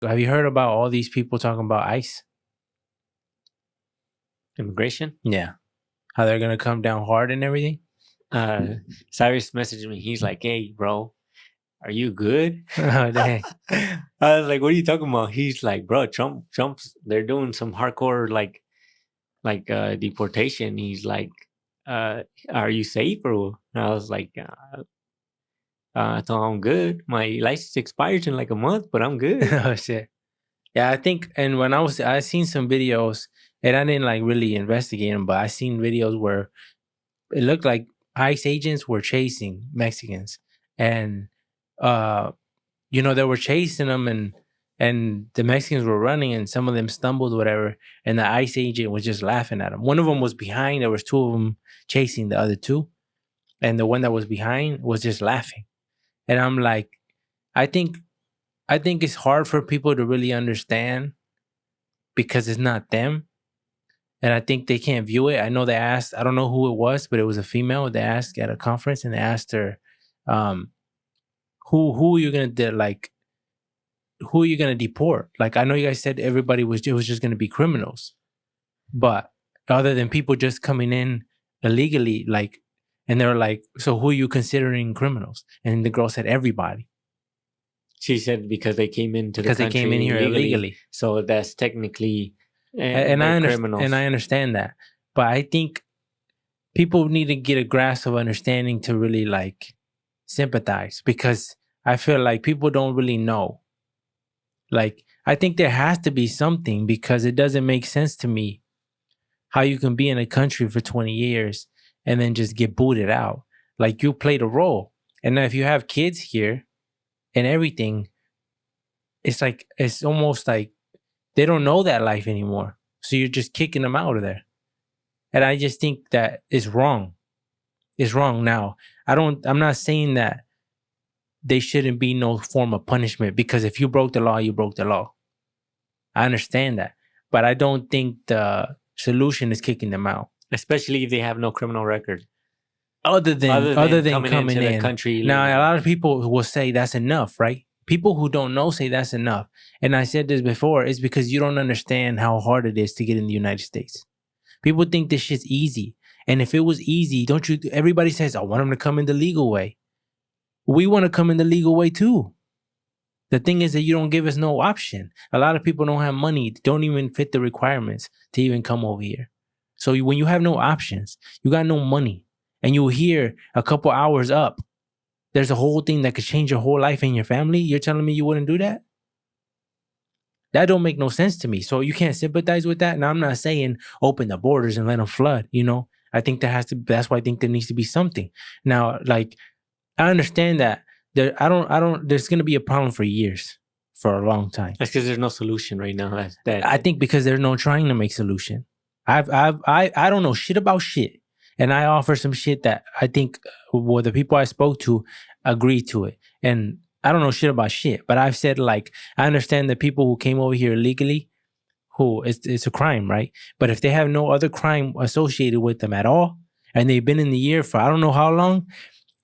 Have you heard about all these people talking about ICE? Immigration? Yeah. How they're going to come down hard and everything? Cyrus messaged me. He's like, "Hey, bro, are you good?" Oh, dang. I was like, "What are you talking about?" He's like, "Bro, Trump's. They're doing some hardcore deportation." He's like, "Are you safe?" Or and I was like, "I thought I'm good. My license expires in like a month, but I'm good." Oh, shit. Yeah, I think, and when I seen some videos, and I didn't like really investigate them, but I seen videos where it looked like ICE agents were chasing Mexicans, and they were chasing them, and the Mexicans were running, and some of them stumbled, whatever, and the ICE agent was just laughing at them. One of them was behind. There was two of them chasing the other two, and the one that was behind was just laughing. And I'm like, I think, I think it's hard for people to really understand because it's not them. And I think they can't view it. I know they asked, I don't know who it was, but it was a female. They asked at a conference and they asked her, um, who are you gonna who are you gonna deport? Like, I know you guys said it was just gonna be criminals, but other than people just coming in illegally, like, and they're like, so who are you considering criminals? And the girl said everybody. She said because they came into the Because they country came in here illegally. so that's technically And I criminals. and I understand that, but I think people need to get a grasp of understanding to really like sympathize, because I feel like people don't really know. Like, I think there has to be something, because it doesn't make sense to me how you can be in a country for 20 years and then just get booted out. Like, you played a role. And now if you have kids here and everything, it's almost like they don't know that life anymore. So you're just kicking them out of there. And I just think that is wrong. It's wrong. Now, I'm not saying that there shouldn't be no form of punishment, because if you broke the law, you broke the law. I understand that. But I don't think the solution is kicking them out. Especially if they have no criminal record. Other than coming into in the country. Now, a lot of people will say that's enough, right? People who don't know say that's enough. And I said this before, it's because you don't understand how hard it is to get in the United States. People think this shit's easy. And if it was easy, everybody says, I want them to come in the legal way. We want to come in the legal way too. The thing is that you don't give us no option. A lot of people don't have money, don't even fit the requirements to even come over here. So when you have no options, you got no money, and you're here a couple hours up, there's a whole thing that could change your whole life and your family. You're telling me you wouldn't do that? That don't make no sense to me. So you can't sympathize with that. Now, I'm not saying open the borders and let them flood, I think that's why I think there needs to be something. Now, like, I understand that there's going to be a problem for years, for a long time. That's because there's no solution right now. I think because there's no trying to make solution. I don't know shit about shit. And I offer some shit that I think the people I spoke to agree to it. And I don't know shit about shit, but I've said, like, I understand that people who came over here illegally, it's a crime, right? But if they have no other crime associated with them at all, and they've been in the year for I don't know how long,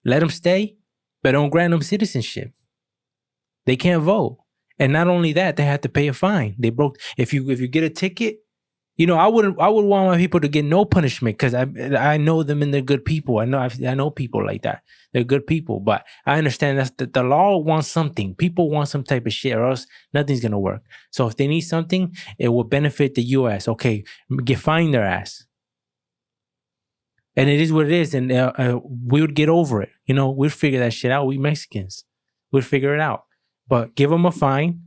let them stay, but don't grant them citizenship. They can't vote. And not only that, they have to pay a fine. If you get a ticket, I would want my people to get no punishment, because I know them and they're good people. I know people like that. They're good people. But I understand that the law wants something. People want some type of shit, or else nothing's gonna work. So if they need something, it will benefit the U.S. Okay, fine their ass. And it is what it is, and we would get over it. We'd figure that shit out. We Mexicans, we'd figure it out. But give them a fine,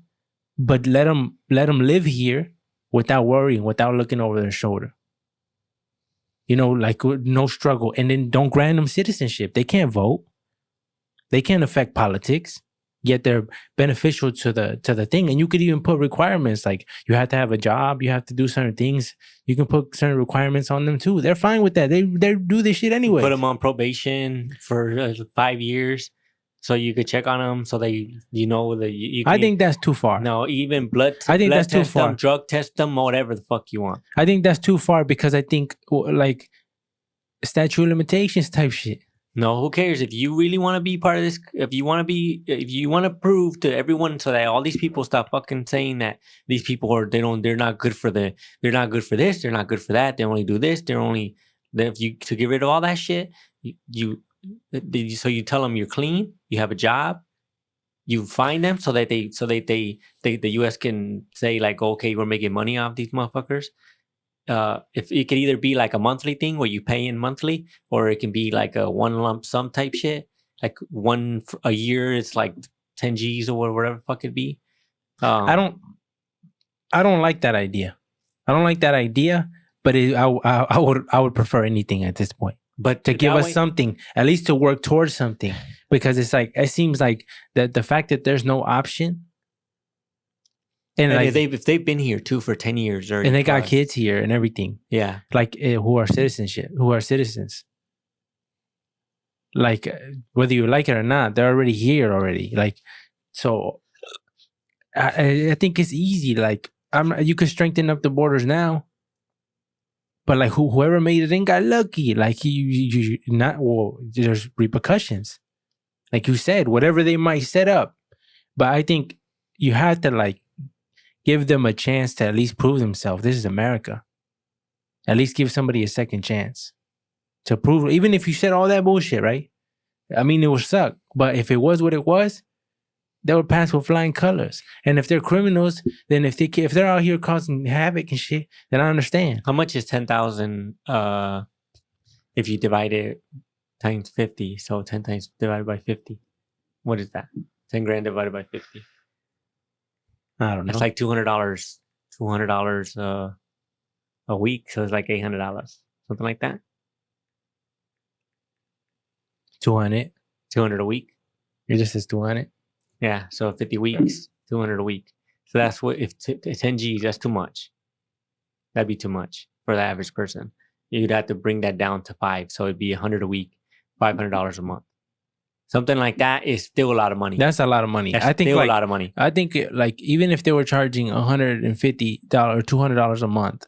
but let them live here without worrying, without looking over their shoulder. Like, no struggle. And then don't grant them citizenship. They can't vote. They can't affect politics. Yet they're beneficial to the thing. And you could even put requirements, like you have to have a job, you have to do certain things. You can put certain requirements on them too. They're fine with that. They do this shit anyway. Put them on probation for 5 years, so you could check on them, so they that you can, I think that's too far. No, even blood. I think that's too far. Them, drug test them, whatever the fuck you want. I think that's too far, because I think like statute of limitations type shit. No, who cares? If you really want to be part of this, if you want to prove to everyone so that all these people stop fucking saying that these people they're not good for this, they're not good for that, they only do this, if you to get rid of all that shit, so you tell them you're clean, you have a job, you find them so that the US can say like, okay, we're making money off these motherfuckers. If it could either be like a monthly thing where you pay in monthly, or it can be like a one lump sum type shit. Like a year, it's like 10 G's or whatever the fuck it be. I don't like that idea. I don't like that idea, but I would prefer anything at this point. But to give us something, at least to work towards something, because it's like it seems like that the fact that there's no option. And like, if they've been here too for 10 years, and they got kids here and everything, yeah, like who are citizens, like whether you like it or not, they're already here already. Like, so I think it's easy. Like, you could strengthen up the borders now, but like whoever made it in got lucky. Like you not there's repercussions, like you said, whatever they might set up. But I think you have to like give them a chance to at least prove themselves. This is America. At least give somebody a second chance to prove, even if you said all that bullshit, right? I mean, it would suck. But if it was what it was, they would pass with flying colors. And if they're criminals, then if they're out here causing havoc and shit, then I understand. How much is 10,000 if you divide it times 50? So 10 times divided by 50. What is that? 10 grand divided by 50. I don't know. It's like $200. $200 a week. So it's like $800. Something like that. 200. 200 a week. It just says 200. Yeah. So 50 weeks, 200 a week. So that's what, if 10 G's, that's too much. That'd be too much for the average person. You'd have to bring that down to 5. So it'd be 100 a week, $500 a month. Something like that is still a lot of money. That's a lot of money. That's I think still like, a lot of money. I think like even if they were charging $150 or $200 a month.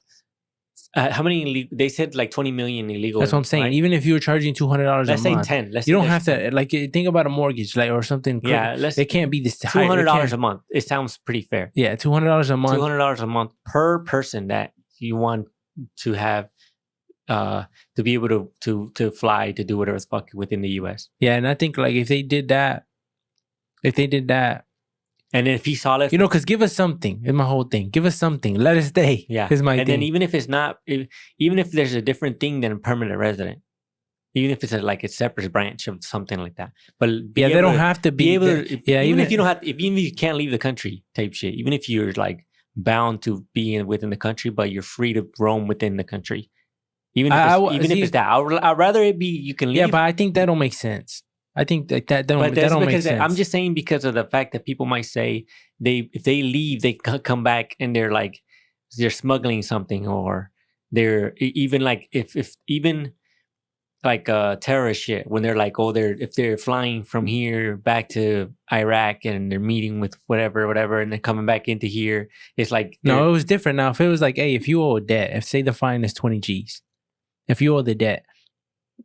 How many? They said like 20 million illegal. That's what I'm saying. Right? Even if you were charging $200 a month, let's say 10. You don't have to like think about a mortgage like or something. Yeah, it can't be this $200 a month. It sounds pretty fair. Yeah, $200 a month. $200 a month per person that you want to have to be able to fly to do whatever the fuck within the US. Yeah, and I think like if they did that, and then if he saw it, because give us something. Is my whole thing. Give us something. Let us stay. Yeah, is my and thing. then even if it's not, even if there's a different thing than a permanent resident, even if it's like a separate branch of something like that. But they don't have to be able to. Yeah, even if you don't have, even if you can't leave the country, type shit. Even if you're like bound to be within the country, but you're free to roam within the country. Even if it's that, I'd rather it be you can leave. Yeah, but I think that don't make sense. I think that don't make sense. I'm just saying because of the fact that people might say if they leave, they come back and they're like they're smuggling something, or they're even like if even like terrorist shit when they're like if they're flying from here back to Iraq and they're meeting with whatever and they're coming back into here, it's like no, it was different. Now if it was like, hey, if you owe a debt, if say the fine is 20 G's, if you owe the debt,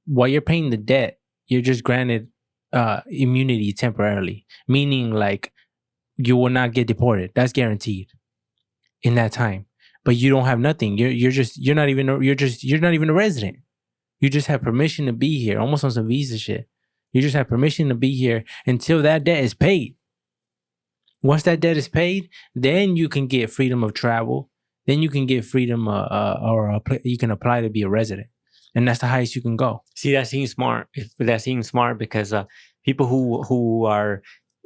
while you're paying the debt, you're just granted immunity temporarily, meaning like you will not get deported. That's guaranteed in that time. But you don't have nothing. You're not even a resident. You just have permission to be here, almost on some visa shit. You just have permission to be here until that debt is paid. Once that debt is paid, then you can get freedom of travel. Then you can get freedom, you can apply to be a resident. And that's the highest you can go. See, that seems smart. That seems smart because people who are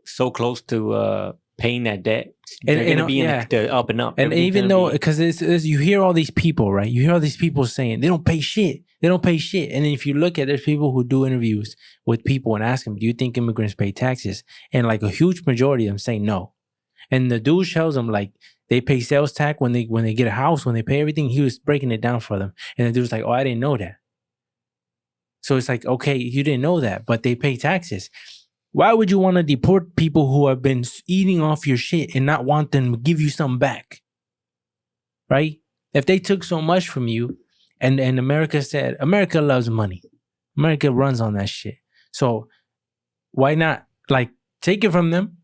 so close to paying that debt, they're going to be in the up and up. And even though, because you hear all these people, right? You hear all these people saying they don't pay shit. They don't pay shit. And then if you look at, there's people who do interviews with people and ask them, do you think immigrants pay taxes? And like a huge majority of them say no. And the dude shows them like, they pay sales tax when they get a house, when they pay everything. He was breaking it down for them. And the dude's like, oh, I didn't know that. So it's like, okay, you didn't know that, but they pay taxes. Why would you want to deport people who have been eating off your shit and not want them to give you something back? Right? If they took so much from you and America said, America loves money. America runs on that shit. So why not like take it from them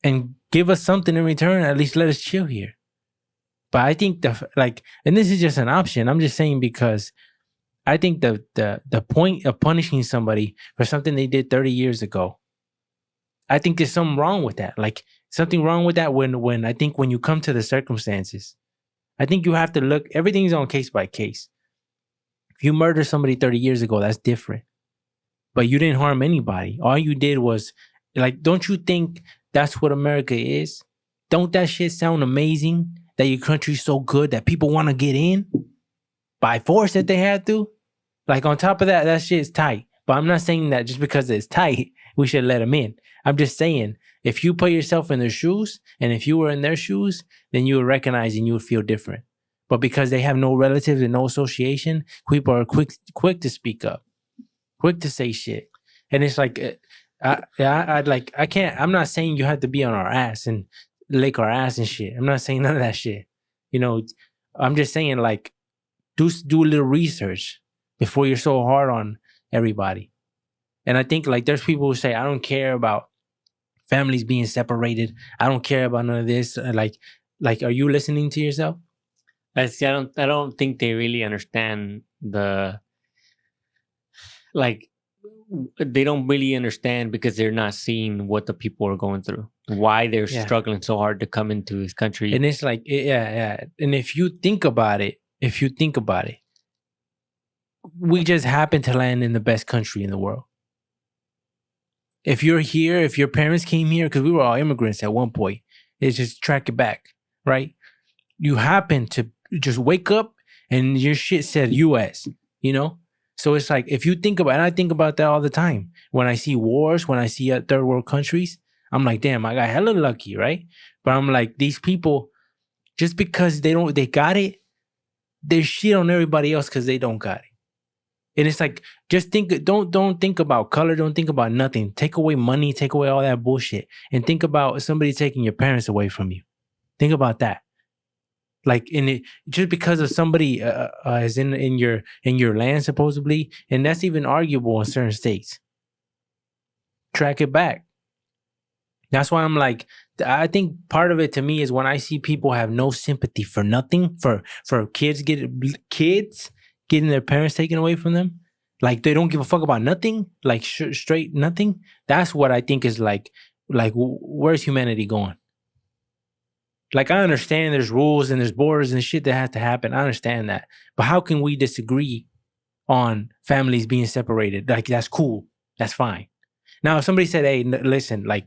and give us something in return? At least let us chill here. But I think and this is just an option. I'm just saying because I think the point of punishing somebody for something they did 30 years ago, I think there's something wrong with that. Like something wrong with that when I think when you come to the circumstances, I think you have to look, everything's on case by case. If you murder somebody 30 years ago, that's different. But you didn't harm anybody. All you did was, like, don't you think that's what America is? Don't that shit sound amazing? That your country's so good that people want to get in by force that they had to? Like, on top of that, that shit's tight. But I'm not saying that just because it's tight, we should let them in. I'm just saying, if you put yourself in their shoes, and if you were in their shoes, then you would recognize and you would feel different. But because they have no relatives and no association, people are quick to speak up, quick to say shit. And it's like, I can't, I'm not saying you have to be on our ass and lick our ass and shit. I'm not saying none of that shit. You know, I'm just saying, like, do a little research before you're so hard on everybody. And I think, like, there's people who say, I don't care about families being separated. I don't care about none of this. Like, are you listening to yourself? I don't think they really understand they don't really understand because they're not seeing what the people are going through, why they're struggling so hard to come into this country. And it's like, yeah. And if you think about it, we just happen to land in the best country in the world. If you're here, if your parents came here, because we were all immigrants at one point, it's just track it back, right? You happen to just wake up and your shit said US, you know? So it's like, if you think about, and I think about that all the time. When I see wars, when I see third world countries, I'm like, damn, I got hella lucky, right? But I'm like, these people, just because they got it, they shit on everybody else because they don't got it. And it's like, just don't think about color, don't think about nothing. Take away money, take away all that bullshit, and think about somebody taking your parents away from you. Think about that. Like, just because of somebody is in your land supposedly, and that's even arguable in certain states. Track it back. That's why I'm like, I think part of it to me is when I see people have no sympathy for nothing, for kids getting their parents taken away from them, like they don't give a fuck about nothing, like straight nothing. That's what I think is like where's humanity going? Like, I understand there's rules and there's borders and shit that has to happen. I understand that. But how can we disagree on families being separated? Like, that's cool. That's fine. Now, if somebody said, hey, listen, like,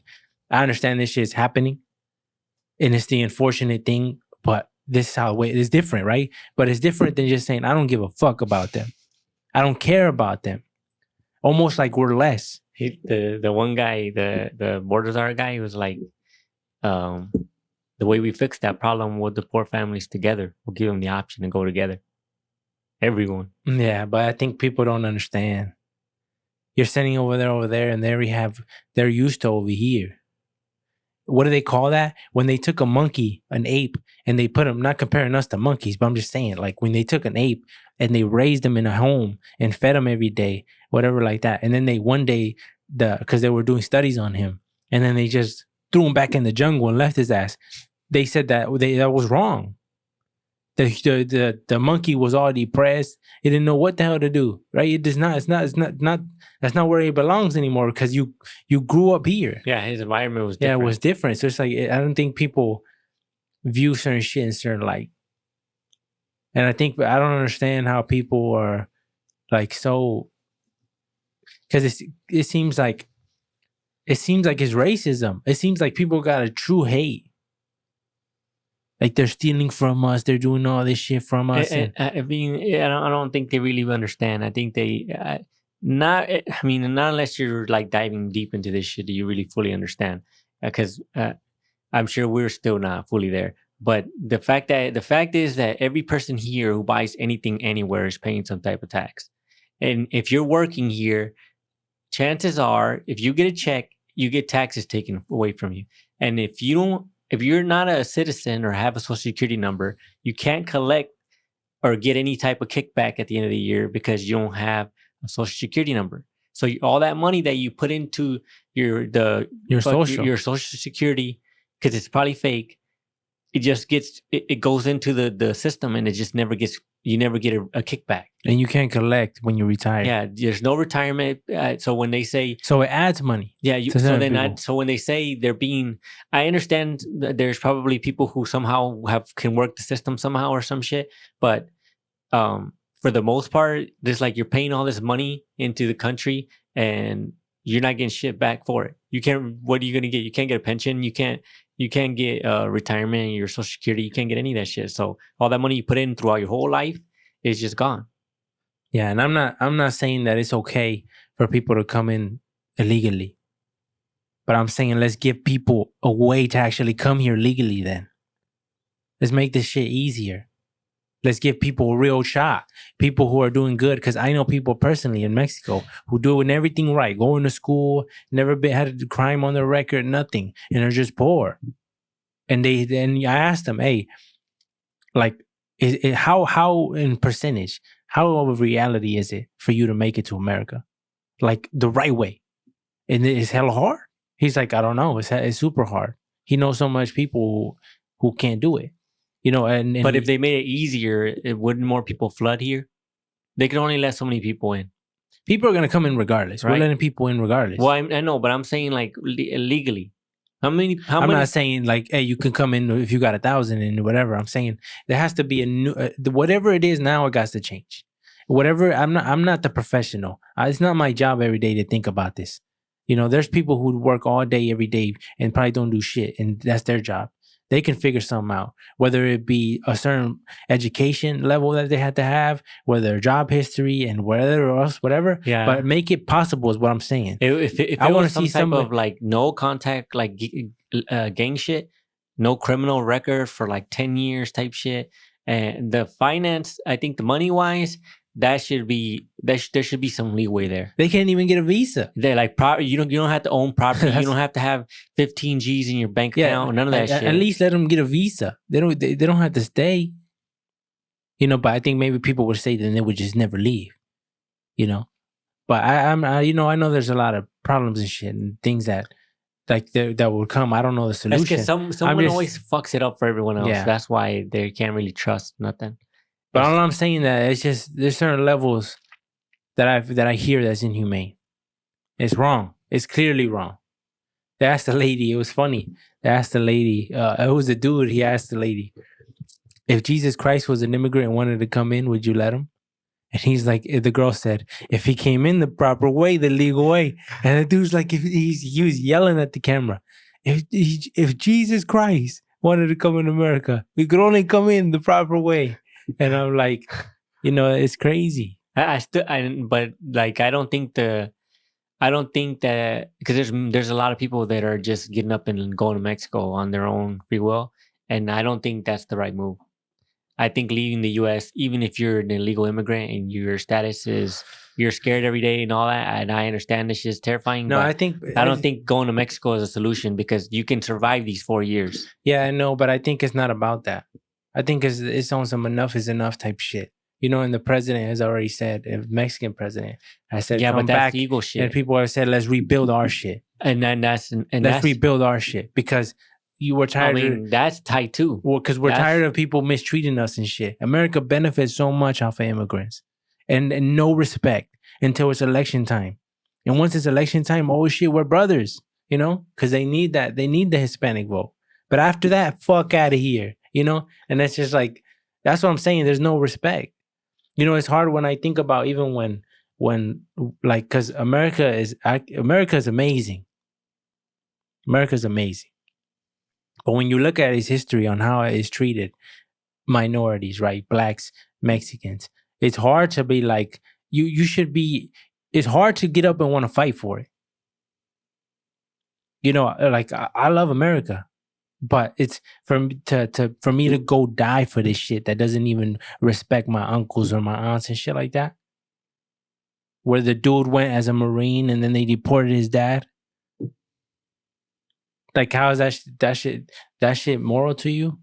I understand this shit is happening and it's the unfortunate thing, but this is how it is different, right? But it's different than just saying, I don't give a fuck about them. I don't care about them. Almost like we're less. The one guy, the border guard guy, was like, the way we fix that problem, we'll deport families together. We'll give them the option to go together. Everyone. Yeah, but I think people don't understand. You're sending over there, and they're used to over here. What do they call that? When they took a monkey, an ape, and they put them, not comparing us to monkeys, but I'm just saying, like, when they took an ape and they raised him in a home and fed him every day, whatever like that. And then they one day, because they were doing studies on him, and then they just threw him back in the jungle and left his ass. They said that was wrong. The monkey was all depressed. It didn't know what the hell to do. Right? It's not that's not where it belongs anymore because you grew up here. Yeah, his environment was different. Yeah, it was different. So it's like, I don't think people view certain shit in certain light. And I don't understand how people are like so, because it seems like it's racism. It seems like people got a true hate. Like, they're stealing from us. They're doing all this shit from us. I mean, I don't think they really understand. I think not unless you're like diving deep into this shit, do you really fully understand? Because I'm sure we're still not fully there. But the fact is that every person here who buys anything anywhere is paying some type of tax. And if you're working here, chances are, if you get a check, you get taxes taken away from you. And if you're not a citizen or have a social security number, you can't collect or get any type of kickback at the end of the year because you don't have a social security number. So all that money that you put into your social security, because it's probably fake, it just gets it goes into the system, and it just never gets, you never get a kickback. And you can't collect when you retire. Yeah, there's no retirement. So when they say, so it adds money. Yeah, so when they say they're being, I understand that there's probably people who somehow can work the system somehow or some shit, but for the most part, there's like you're paying all this money into the country and you're not getting shit back for it. You can't. What are you gonna get? You can't get a pension. You can't get retirement, your social security. You can't get any of that shit. So all that money you put in throughout your whole life is just gone. Yeah, and I'm not saying that it's okay for people to come in illegally, but I'm saying let's give people a way to actually come here legally. Then let's make this shit easier. Let's give people a real shot. People who are doing good, because I know people personally in Mexico who doing everything right, going to school, never had a crime on their record, nothing, and they're just poor. And I asked them, hey, like, how in percentage, how of a reality is it for you to make it to America, like the right way? And it's hella hard. He's like, I don't know, it's super hard. He knows so much people who can't do it. You know, and but if they made it easier, wouldn't more people flood here? They can only let so many people in. People are going to come in regardless. Right? We're letting people in regardless. Well, I know, but I'm saying like legally. I'm not saying like, hey, you can come in if you got 1,000 and whatever. I'm saying there has to be a new, whatever it is now, it got to change. Whatever, I'm not the professional. It's not my job every day to think about this. You know, there's people who work all day, every day and probably don't do shit. And that's their job. They can figure something out, whether it be a certain education level that they had to have, whether job history and whatever else, whatever. Yeah. But make it possible is what I'm saying. If I want to see some type of like no contact, like gang shit, no criminal record for like 10 years type shit. And the finance, I think the money wise, there should be some leeway there. They can't even get a visa. They're like, you don't have to own property. You don't have to have 15 G's in your bank account. None of that shit. At least let them get a visa. They don't have to stay. You know, but I think maybe people would say that they would just never leave. You know, but I you know, I know there's a lot of problems and shit and things that like that would come. I don't know the solution. That's because someone always fucks it up for everyone else. Yeah. That's why they can't really trust nothing. But all I'm saying that it's just there's certain levels that I hear that's inhumane. It's wrong. It's clearly wrong. They asked the lady. It was funny. They asked the lady. It was a dude. He asked the lady, if Jesus Christ was an immigrant and wanted to come in, would you let him? And he's like, the girl said, if he came in the proper way, the legal way. And the dude's like, he was yelling at the camera. If Jesus Christ wanted to come in America, we could only come in the proper way. And I'm like, you know, it's crazy. But like, I don't think that, because there's a lot of people that are just getting up and going to Mexico on their own free will. And I don't think that's the right move. I think leaving the U.S., even if you're an illegal immigrant and your status is, you're scared every day and all that, and I understand this is terrifying. No, I don't think going to Mexico is a solution because you can survive these 4 years. Yeah, I know, but I think it's not about that. I think it's on some enough is enough type shit. You know, and the president has already said, the Mexican president has said, yeah, come but that's back. Ego shit. And people have said, let's rebuild our shit. Let's rebuild our shit because you were tired. I mean, that's tight too. Well, because we're tired of people mistreating us and shit. America benefits so much off of immigrants, and no respect until it's election time. And once it's election time, oh shit, we're brothers. You know, because they need that. They need the Hispanic vote. But after that, fuck out of here. You know, and that's just like, that's what I'm saying. There's no respect. You know, it's hard when I think about even when like, because America is amazing. America's amazing. But when you look at its history on how it is treated minorities, right? Blacks, Mexicans, it's hard to be like, you should be, it's hard to get up and want to fight for it. You know, like I love America, but it's for me to go die for this shit that doesn't even respect my uncles or my aunts and shit like that. Where the dude went as a Marine and then they deported his dad. Like, how is that shit moral to you?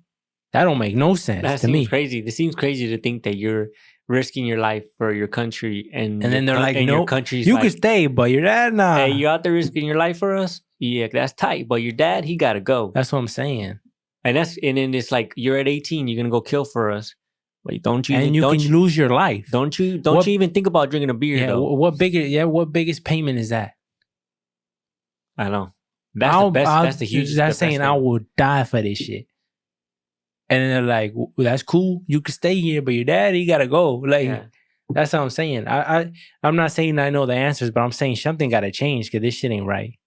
That don't make no sense to me. Crazy. This seems crazy to think that you're risking your life for your country, and then they're like, and no, your country's you like, can stay, but your dad, nah. hey, you out there risking your life for us? Yeah, that's tight. But your dad, he gotta go. That's what I'm saying. And then it's like, you're at 18, you're gonna go kill for us. But don't you? And you don't can you, lose your life. Don't you? What- you even think about drinking a beer Yeah, though? what biggest payment is that? I know. That's the best. That's the hugest. That's the best saying I thing. will die for this shit. And then they're like, well, that's cool. You can stay here, but your daddy gotta go. Like, Yeah. that's what I'm saying. I'm not saying I know the answers, but I'm saying something gotta change because this shit ain't right.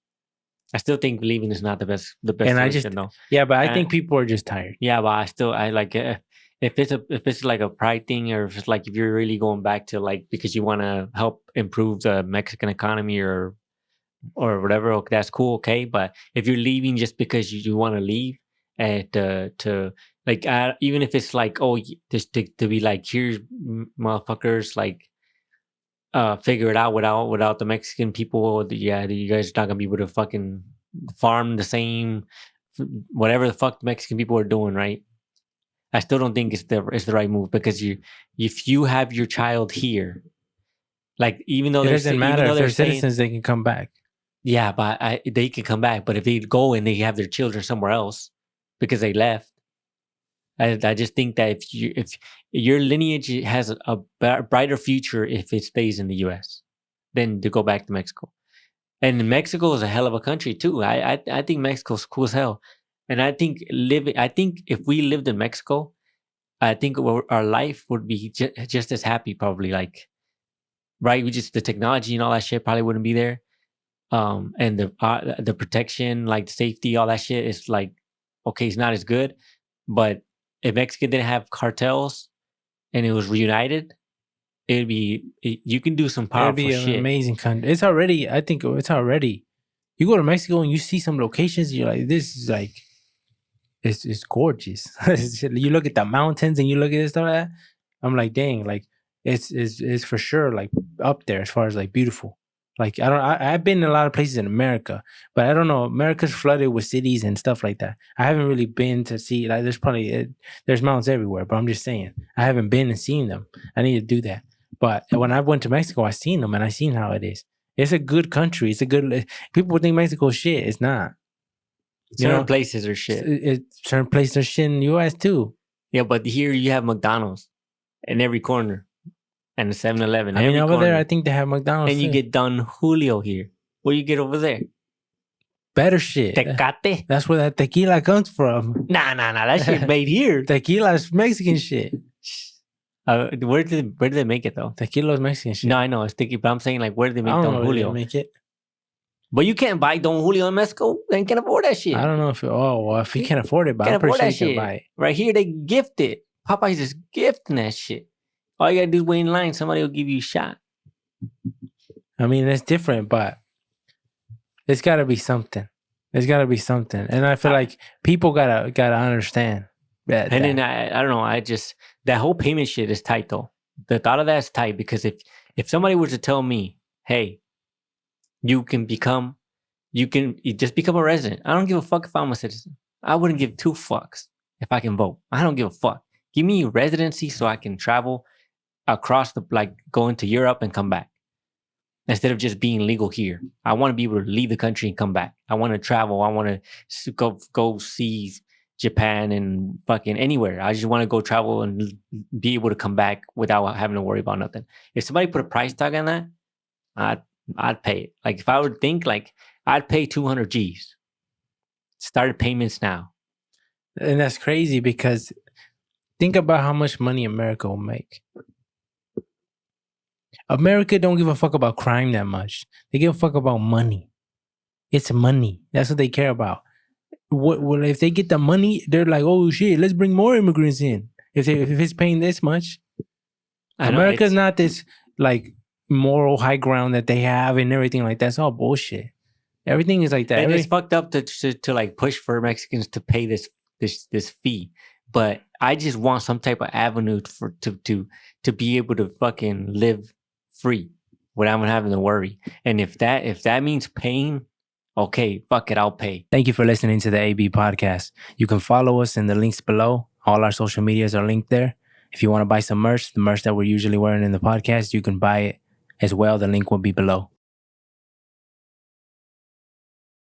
I still think leaving is not the best. The best And solution, though. Yeah, but I think people are just tired. Yeah, but I like it. If it's like a pride thing, or if it's like, if you're really going back to like because you want to help improve the Mexican economy or whatever, okay, that's cool, okay. But if you're leaving just because you want to leave, and to like even if it's like, oh, just to be like, here's motherfuckers, like figure it out without the Mexican people. Yeah, you guys are not gonna be able to fucking farm the same whatever the fuck the Mexican people are doing, right? I still don't think it's the right move, because if you have your child here, like, even though It doesn't matter if they're citizens, they can come back. Yeah, but they can come back. But if they go and they have their children somewhere else because they left, I just think that if your lineage has a brighter future if it stays in the U.S. than to go back to Mexico. And Mexico is a hell of a country too. I think Mexico's cool as hell. And I think if we lived in Mexico, I think our life would be just as happy, probably. Like, right? We just, the technology and all that shit probably wouldn't be there. And the protection, like the safety, all that shit is like, okay, it's not as good. But if Mexico didn't have cartels and it was reunited, it'd be, you can do some powerful shit. It'd be an amazing country. It's already, I think it's already. You go to Mexico and you see some locations, you're like, this is like, it's gorgeous. You look at the mountains and you look at this stuff like that. I'm like, dang, like it's for sure like up there as far as like beautiful. Like I've been in a lot of places in America, but I don't know. America's flooded with cities and stuff like that. I haven't really been to see, like, there's mountains everywhere, but I'm just saying I haven't been and seen them. I need to do that. But when I went to Mexico, I seen them and I seen how it is. It's a good country. It's a good. People think Mexico's shit. It's not. Certain places are shit. Certain places are shit in the U.S. too. Yeah, but here you have McDonald's in every corner, and the 7-Eleven. I mean, over there, I think they have McDonald's. And you get Don Julio here. What do you get over there? Better shit. Tecate. That's where that tequila comes from. Nah. That shit made here. Tequila is Mexican shit. Where do they make it though? Tequila is Mexican shit. No, I know it's tequila, but I'm saying, like, where do they make Don Julio? Make it. But you can't buy Don Julio in Mexico. They can't afford that shit. I don't know if if you can't afford it, but I'm pretty sure you can buy it. Right here, they gift it. Popeye's just gifting that shit. All you gotta do is wait in line. Somebody will give you a shot. I mean, it's different, but it's got to be something. There's got to be something, and I feel like people gotta understand that. And then I don't know. I just, that whole payment shit is tight though. The thought of that is tight, because if somebody were to tell me, hey, you just become a resident. I don't give a fuck if I'm a citizen. I wouldn't give two fucks if I can vote. I don't give a fuck. Give me residency so I can travel across go into Europe and come back, instead of just being legal here. I want to be able to leave the country and come back. I want to travel. I want to go see Japan and fucking anywhere. I just want to go travel and be able to come back without having to worry about nothing. If somebody put a price tag on that, I'd pay it. Like, if I would think, like, I'd pay 200 G's. Started payments now. And that's crazy, because think about how much money America will make. America don't give a fuck about crime that much. They give a fuck about money. It's money. That's what they care about. What if they get the money, they're like, oh shit, let's bring more immigrants in. If it's paying this much. America's not this like moral high ground that they have and everything like that. It's all bullshit. Everything is like that. And it's fucked up to like push for Mexicans to pay this fee. But I just want some type of avenue to be able to fucking live free without having to worry. And if that means paying, okay, fuck it, I'll pay. Thank you for listening to the AB podcast. You can follow us in the links below. All our social medias are linked there. If you want to buy some merch, the merch that we're usually wearing in the podcast, you can buy it as well. The link will be below.